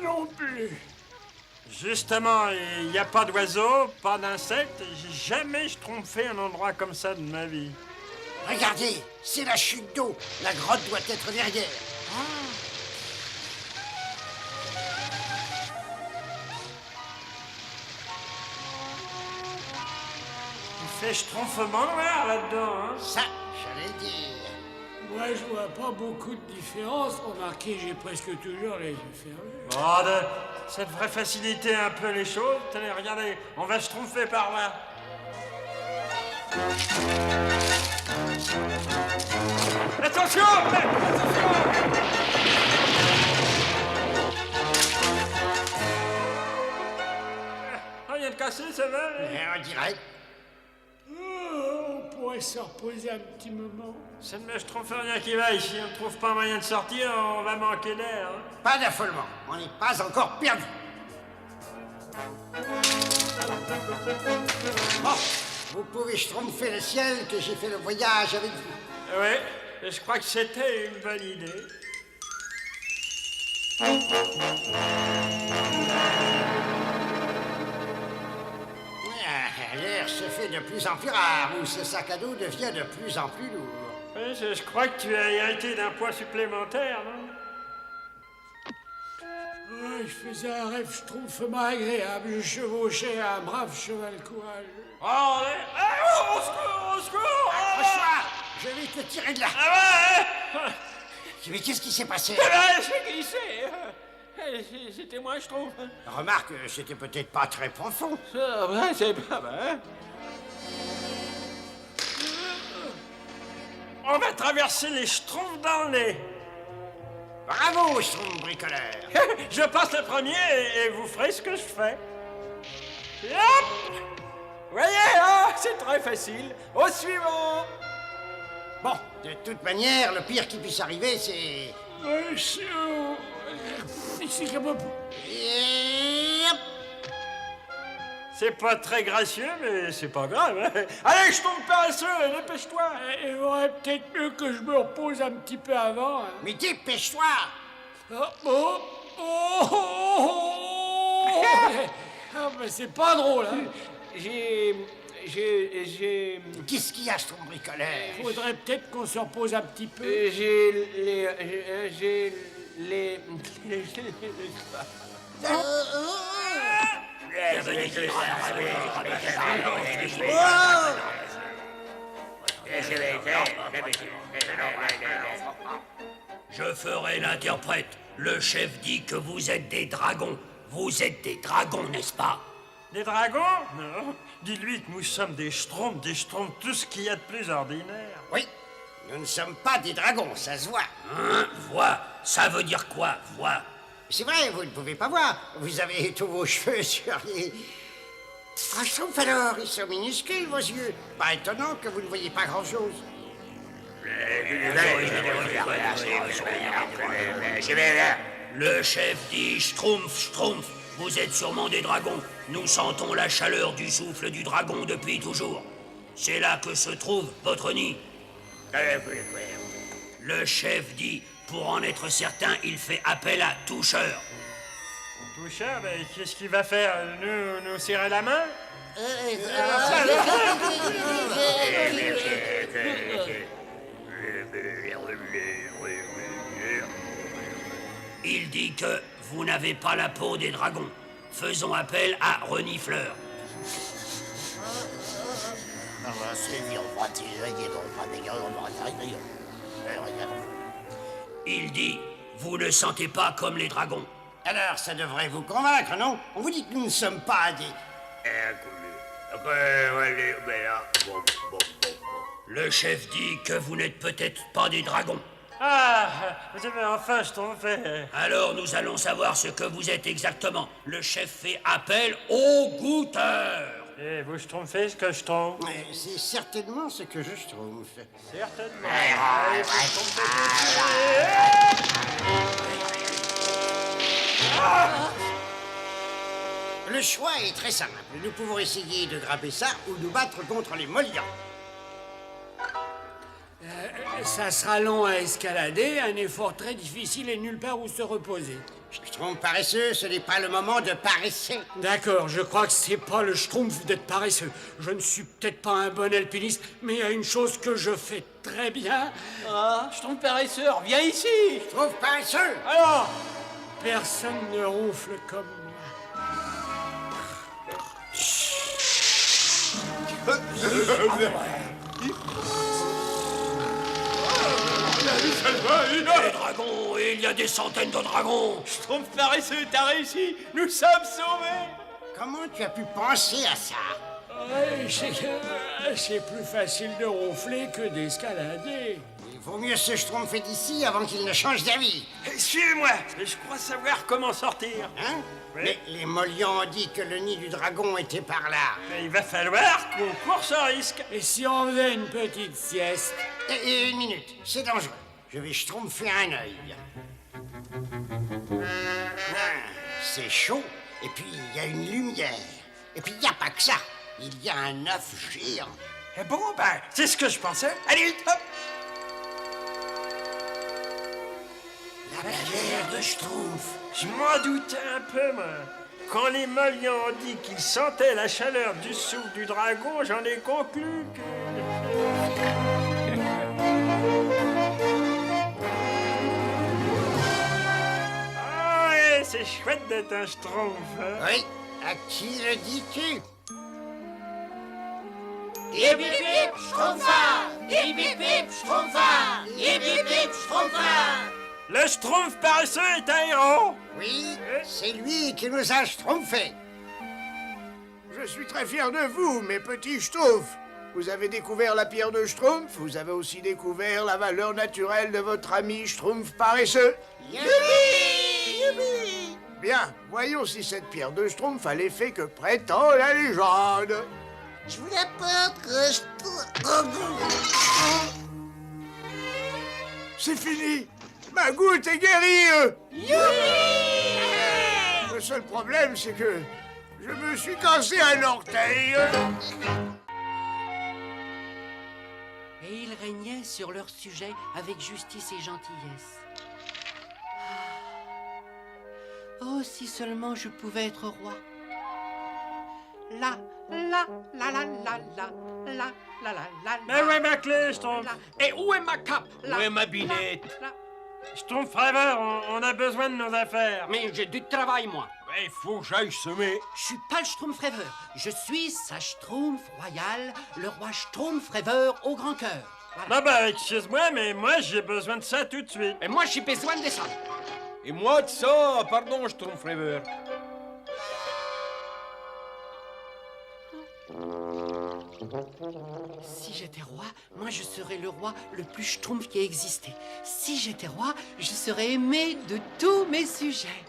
non plus. Justement, il n'y a pas d'oiseaux, pas d'insectes. J'ai jamais schtroumpfé un endroit comme ça de ma vie. Regardez, c'est la chute d'eau. La grotte doit être derrière. Il fait schtroumpfement noir là-dedans, hein? Ça, j'allais le dire. Moi, je vois pas beaucoup de différence. Remarquez, j'ai presque toujours les yeux fermés. Bon, ça devrait faciliter un peu les choses. Tenez, regardez, on va schtroumpfer par là. Attention! Attention! Rien de cassé, ça va? On dirait. On pourrait se reposer un petit moment. Ça ne me schtroumpfe rien qui va. Si on ne trouve pas moyen de sortir, on va manquer d'air. Hein. Pas d'affolement. On n'est pas encore perdu. Bon, vous pouvez schtroumpfer le ciel que j'ai fait le voyage avec vous. Oui, je crois que c'était une bonne idée. L'air se fait de plus en plus rare, ou ce sac à dos devient de plus en plus lourd. Oui, je crois que tu as hérité d'un poids supplémentaire, non? Ouais, je faisais un rêve schtroumpfement agréable. Je chevauchais un brave cheval courageux. Oh, au secours, au secours! Accroche-toi! Je vais te tirer de là. Ah ouais. Mais qu'est-ce qui s'est passé? J'ai glissé. C'était moi, je trouve. Remarque, c'était peut-être pas très profond. Ça, ouais, c'est pas mal. On va traverser les Schtroumpfs dans le nez. Bravo, Schtroumpf bricoleur. Je passe le premier et vous ferez ce que je fais. Et hop! Voyez, c'est très facile. Au suivant. Bon, de toute manière, le pire qui puisse arriver, c'est... C'est comme... Et hop. C'est pas très gracieux, mais c'est pas grave. Hein? Allez, je tombe paresseux, dépêche-toi. Il vaudrait peut-être mieux que je me repose un petit peu avant. Hein. Mais dépêche-toi. Ah, mais c'est pas drôle, hein. J'ai... Qu'est-ce qu'il y a, Schtroumpf bricoleur? Faudrait peut-être qu'on se repose un petit peu. Je ferai l'interprète. Le chef dit que vous êtes des dragons. Vous êtes des dragons, n'est-ce pas? Des dragons? Non. Dis-lui que nous sommes des Schtroumpfs, tout ce qu'il y a de plus ordinaire. Oui, nous ne sommes pas des dragons, ça se voit. Hein? Voix? Ça veut dire quoi, voix? C'est vrai, vous ne pouvez pas voir. Vous avez tous vos cheveux sur les... Ah, Schtroumpf alors, ils sont minuscules, vos yeux. Pas étonnant que vous ne voyez pas grand-chose. Le chef dit Schtroumpf, Schtroumpf. Vous êtes sûrement des dragons. Nous sentons la chaleur du souffle du dragon depuis toujours. C'est là que se trouve votre nid. Le chef dit, pour en être certain, il fait appel à Toucheur. Toucheur, mais qu'est-ce qu'il va faire? Nous serrer la main? Il dit que vous n'avez pas la peau des dragons. Faisons appel à Renifleur. Il dit, vous ne sentez pas comme les dragons. Alors, ça devrait vous convaincre, non? On vous dit que nous ne sommes pas des... Le chef dit que vous n'êtes peut-être pas des dragons. Ah, vous avez enfin, je t'en fais. Alors nous allons savoir ce que vous êtes exactement. Le chef fait appel au goûteur. Et vous Schtroumpfez ce que je trompe? C'est certainement ce que je trouve. Certainement. Le choix est très simple. Nous pouvons essayer de grapper ça ou nous battre contre les Molians. Ça sera long à escalader, un effort très difficile et nulle part où se reposer. Schtroumpf paresseux, ce n'est pas le moment de paresser. D'accord, je crois que c'est pas le Schtroumpf d'être paresseux. Je ne suis peut-être pas un bon alpiniste, mais il y a une chose que je fais très bien. Ah, Schtroumpf paresseur, viens ici. Schtroumpf paresseux! Alors, personne ne ronfle comme moi. Les dragons, il y a des centaines de dragons. Schtroumpf paresseux, t'as réussi. Nous sommes sauvés. Comment tu as pu penser à ça? Ouais, c'est plus facile de ronfler que d'escalader. Il vaut mieux se schtroumpfer d'ici avant qu'il ne change d'avis. Suivez-moi, je crois savoir comment sortir. Hein? Oui. Mais les Molians ont dit que le nid du dragon était par là. Mais il va falloir qu'on court sans risque. Et si on faisait une petite sieste? Et une minute, c'est dangereux. Je vais schtroumpfer un œil. C'est chaud, et puis il y a une lumière. Et puis il n'y a pas que ça. Il y a un œuf géant. Eh bon, ben, c'est ce que je pensais. Allez, vite, hop. La bavière de Schtroumpf. Je m'en doutais un peu, moi. Quand les Molians ont dit qu'ils sentaient la chaleur du souffle du dragon, j'en ai conclu que... Ah ouais, c'est chouette d'être un Schtroumpf, hein? Oui, à qui le dis-tu? Hip, hip, hip, Schtroumpfard! Hip hip hip, Schtroumpfard! Hip hip hip, Schtroumpfard! Le Schtroumpf paresseux est un héros. Oui, c'est lui qui nous a schtroumpfés. Je suis très fier de vous, mes petits Schtroumpfs. Vous avez découvert la pierre de Schtroumpf, vous avez aussi découvert la valeur naturelle de votre ami Schtroumpf paresseux. Youpi! Youpi! Bien, voyons si cette pierre de Schtroumpf a l'effet que prétend la légende. Je vous l'apporte, C'est fini. Ma goutte est guérie. Le seul problème, c'est que je me suis cassé un orteil. Et ils régnaient sur leur sujet avec justice et gentillesse. Oh, si seulement je pouvais être roi. La, la, la, la, la, la, la, la, la, la. Mais où est ma clé, Schtroumpf? Et où est ma cape? Où est ma binette? Schtroumpf rêveur, on a besoin de nos affaires. Mais j'ai du travail, moi. Il faut que j'aille semer. Je suis pas le Schtroumpf rêveur. Je suis sa Schtroumpf royal, le roi Schtroumpf rêveur au grand cœur. Voilà. Non, bah, excuse-moi, mais moi, j'ai besoin de ça tout de suite. Et moi, j'ai besoin de ça. Et moi de ça, pardon, Schtroumpf rêveur. Si j'étais roi, moi je serais le roi le plus Schtroumpf qui ait existé. Si j'étais roi, je serais aimé de tous mes sujets.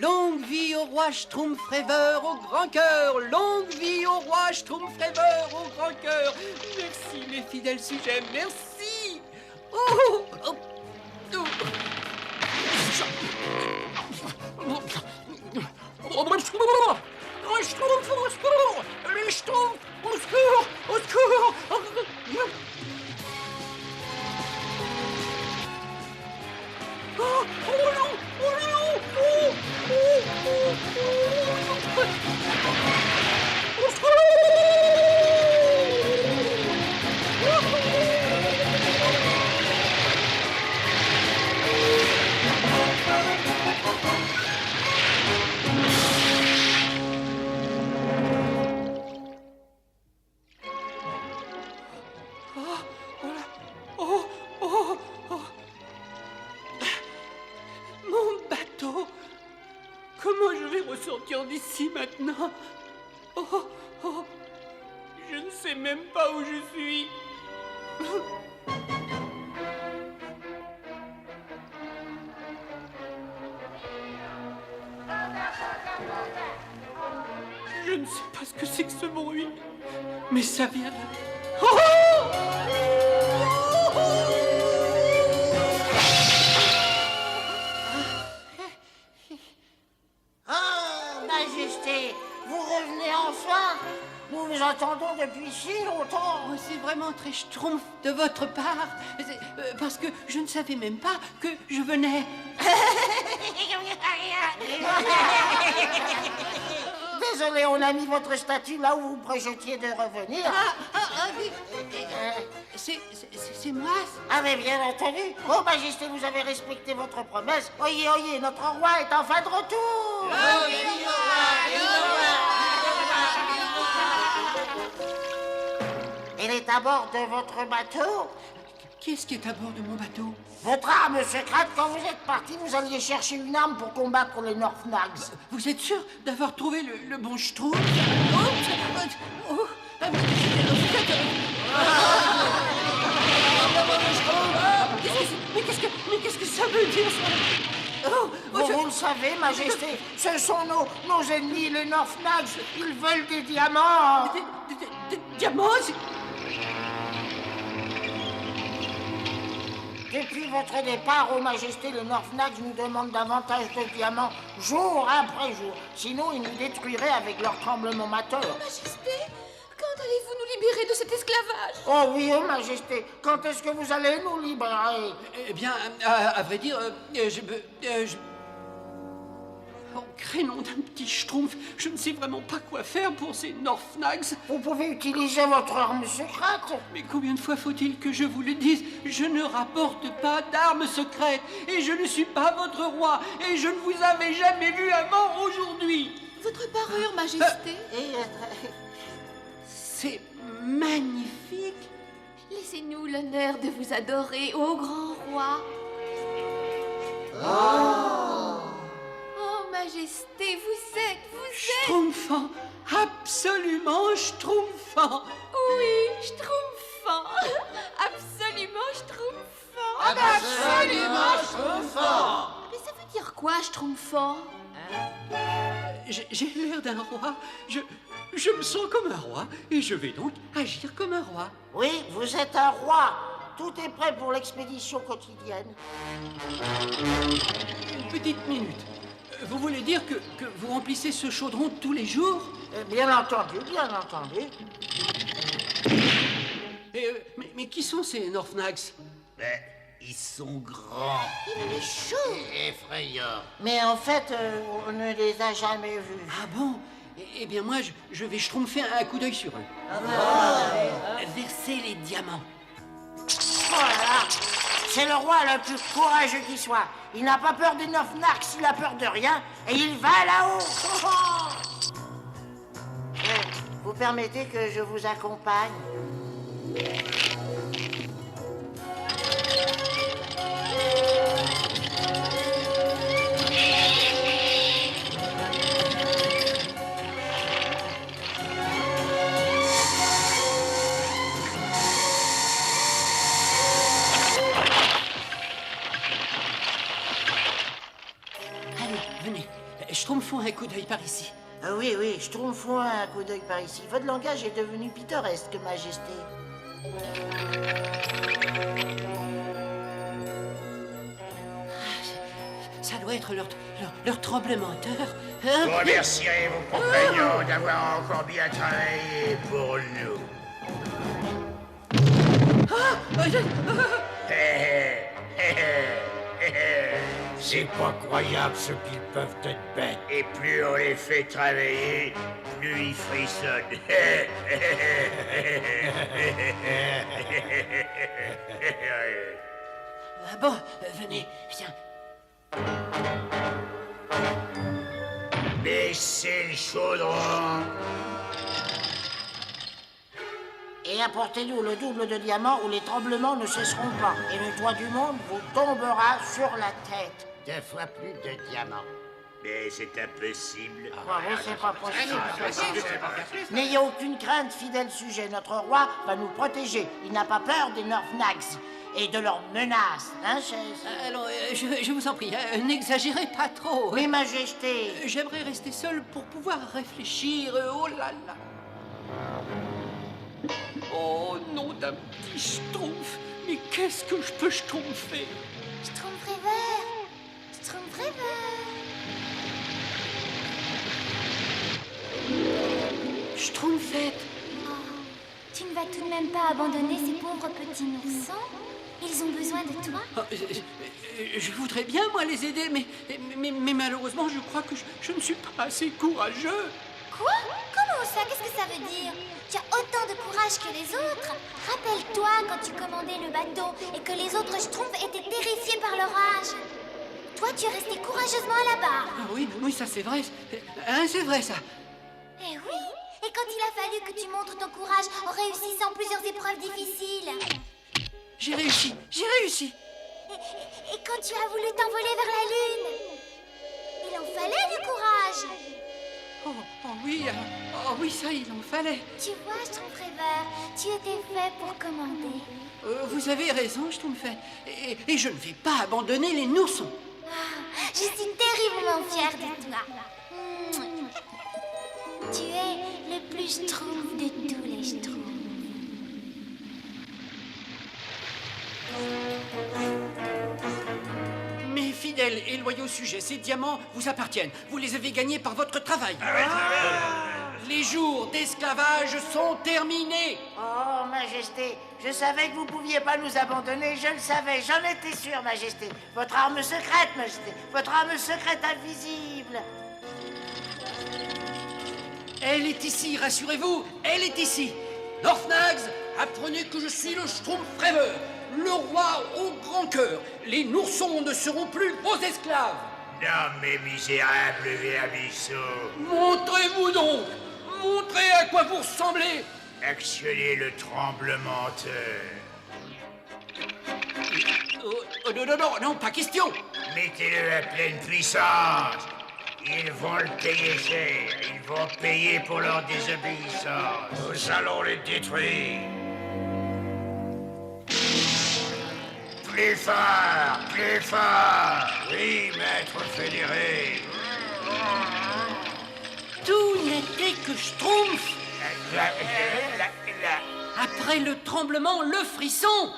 Longue vie au roi Schtroumpf rêveur au grand cœur. Longue vie au roi Schtroumpf rêveur au grand cœur. Merci mes fidèles sujets, merci. Oh, oh, oh. Le Schtroumpf, au secours! Le Schtroumpf, au secours! Au secours! Oh, oh non! Oh non! Oh, oh, oh, oh. Au secours! Comment je vais ressortir d'ici maintenant? Oh, oh, je ne sais même pas où je suis. Je ne sais pas ce que c'est que ce bruit, mais ça vient de... Oh, Majesté, vous revenez enfin. Nous vous attendons depuis si longtemps. Oh, c'est vraiment très Schtroumpf de votre part, parce que je ne savais même pas que je venais. Désolé, on a mis votre statue là où vous projetiez de revenir. C'est moi. Ah, mais bien entendu. Oh, Majesté, vous avez respecté votre promesse. Oyez, oyez, notre roi est enfin de retour. Il est à bord de votre bateau. Qu'est-ce qui est à bord de mon bateau? Votre arme secrète, quand vous êtes parti, vous alliez chercher une arme pour combattre les Northnags. Vous êtes sûr d'avoir trouvé le bon Schtroumpf? Mais qu'est-ce que ça veut dire, ça? Vous le savez, Majesté, ce sont nos ennemis, les Northnags. Ils veulent des diamants. Des diamants? Depuis votre départ, ô Majesté, les Northnags nous demandent davantage de diamants, jour après jour. Sinon, ils nous détruiraient avec leur tremblement moteur. Majesté, quand allez-vous nous libérer de cet esclavage? Oh oui, ô Majesté, quand est-ce que vous allez nous libérer? Eh bien, à vrai dire, Oh, crénom d'un petit Schtroumpf, je ne sais vraiment pas quoi faire pour ces Northnags. Vous pouvez utiliser votre arme secrète. Mais combien de fois faut-il que je vous le dise? Je ne rapporte pas d'armes secrètes, et je ne suis pas votre roi, et je ne vous avais jamais vu avant aujourd'hui. Votre parure, Majesté. C'est magnifique. Laissez Faites-nous l'honneur de vous adorer, ô grand roi. Oh, Majesté, vous êtes... Schtroumpfant, absolument schtroumpfant. Oui, Schtroumpfant. Absolument Schtroumpfant. Absolument schtroumpfant. Mais ça veut dire quoi, Schtroumpfant? J'ai l'air d'un roi. Je me sens comme un roi et je vais donc agir comme un roi. Oui, vous êtes un roi. Tout est prêt pour l'expédition quotidienne. Une petite minute. Vous voulez dire que vous remplissez ce chaudron tous les jours? Bien entendu, bien entendu. Mais qui sont ces Norfnags? Ben, ils sont grands. Il est chaud. Effrayants. Mais en fait, on ne les a jamais vus. Ah bon? Eh bien moi, je vais schtroumpfer un coup d'œil sur eux. Versez les diamants. Oh là là, c'est le roi le plus courageux qui soit. Il n'a pas peur des Norfnags, il a peur de rien, et il va là-haut. Oh, oh. Vous permettez que je vous accompagne? Schtroumpfons un coup d'œil par ici. Ah oui, oui, schtroumpfons un coup d'œil par ici. Votre langage est devenu pittoresque, Majesté. Ça doit être leur tremblement de terre. Hein? Vous remercierez vos compagnons d'avoir encore bien travaillé pour nous. C'est pas croyable ce qu'ils peuvent être bêtes. Et plus on les fait travailler, plus ils frissonnent. Ah bon, venez, viens. Baissez le chaudron. Et apportez-nous le double de diamants ou les tremblements ne cesseront pas. Et le toit du monde vous tombera sur la tête. 2 fois plus de diamants. Mais c'est impossible. Bravo, c'est pas possible. N'ayez aucune crainte, fidèle sujet. Notre roi va nous protéger. Il n'a pas peur des Norfnags et de leurs menaces, hein, chaise? Alors, je vous en prie, n'exagérez pas trop. Oui, Majesté. J'aimerais rester seul pour pouvoir réfléchir. Oh là là. Oh, nom d'un petit schtroumpf. Mais qu'est-ce que je peux schtroumpfer? Schtroumpfrever. Schtroumpfrever. Schtroumpfette. Oh, tu ne vas tout de même pas abandonner ces pauvres petits noursons? Ils ont besoin de toi. Oh, je voudrais bien, moi, les aider, mais malheureusement, je crois que je ne suis pas assez courageux. Quoi? Comment ça? Qu'est-ce que ça veut dire? Tu as autant de courage que les autres. Rappelle-toi quand tu commandais le bateau et que les autres schtroumpfs étaient terrifiés par l'orage. Toi, tu es resté courageusement à la barre. Ah oui, ça c'est vrai. Hein, c'est vrai, ça. Eh oui. Et quand il a fallu que tu montres ton courage en réussissant plusieurs épreuves difficiles. J'ai réussi. Et quand tu as voulu t'envoler vers la lune. Il en fallait du courage. Oui, ça, il en fallait. Tu vois, Schtroumpfrever, tu étais fait pour commander. Vous avez raison, Schtroumpfette. Et je ne vais pas abandonner les noursons. Je suis terriblement fière de toi. Tu es le plus schtroumpf de tous les schtroumpfs. Mes fidèles et loyaux sujets, ces diamants vous appartiennent. Vous les avez gagnés par votre travail. Les jours d'esclavage sont terminés. Oh, Majesté, je savais que vous pouviez pas nous abandonner, je le savais, j'en étais sûr, Majesté. Votre arme secrète, Majesté, votre arme secrète invisible. Elle est ici, rassurez-vous, elle est ici. Norfnags, apprenez que je suis le Schtroumpfrever, le roi au grand cœur. Les noursons ne seront plus vos esclaves. Non, mes misérables vermisseaux. Montrez-vous donc. Montrez à quoi vous ressemblez. Actionnez le tremblement de terre. Oh, non, non, non, non, pas question. Mettez-le à pleine puissance. Ils vont le payer cher. Ils vont payer pour leur désobéissance. Nous allons les détruire. Plus fort, plus fort. Oui, maître fédéré. Tout n'était que Schtroumpf. Après le tremblement, le frisson.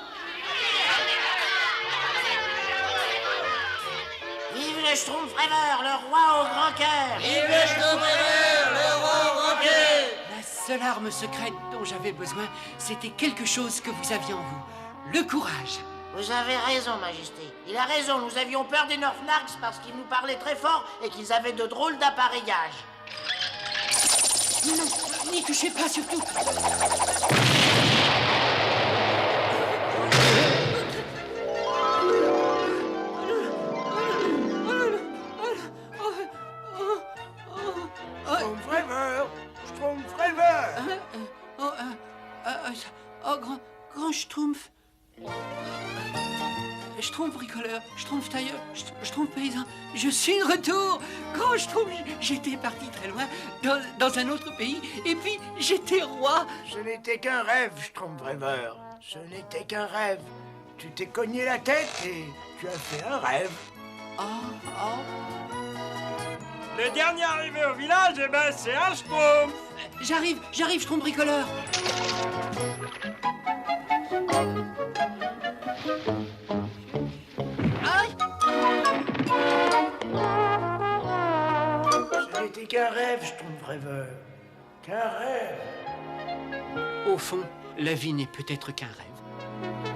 Vive le Schtroumpf-Rêveur, le roi au grand cœur! Vive le Schtroumpf-Rêveur, le roi au grand cœur! La seule arme secrète dont j'avais besoin, c'était quelque chose que vous aviez en vous. Le courage. Vous avez raison, Majesté. Il a raison, nous avions peur des Norfnags parce qu'ils nous parlaient très fort et qu'ils avaient de drôles d'appareillages. Non, non, n'y touchez pas surtout. Schtroumpf-Rêveur! Schtroumpf-Rêveur! Grand Schtroumpf. Schtroumpf bricoleur, Schtroumpf tailleur, Schtroumpf paysan. Je suis de retour. Grand Schtroumpf, j'étais parti très loin, dans un autre pays, et puis j'étais roi. Ce n'était qu'un rêve, Schtroumpf-Rêveur. Ce n'était qu'un rêve. Tu t'es cogné la tête et tu as fait un rêve. Le dernier arrivé au village, eh ben, c'est un Schtroumpf. J'arrive, Schtroumpf bricoleur. Ce n'était qu'un rêve, Schtroumpf-Rêveur. Qu'un rêve. Au fond, la vie n'est peut-être qu'un rêve.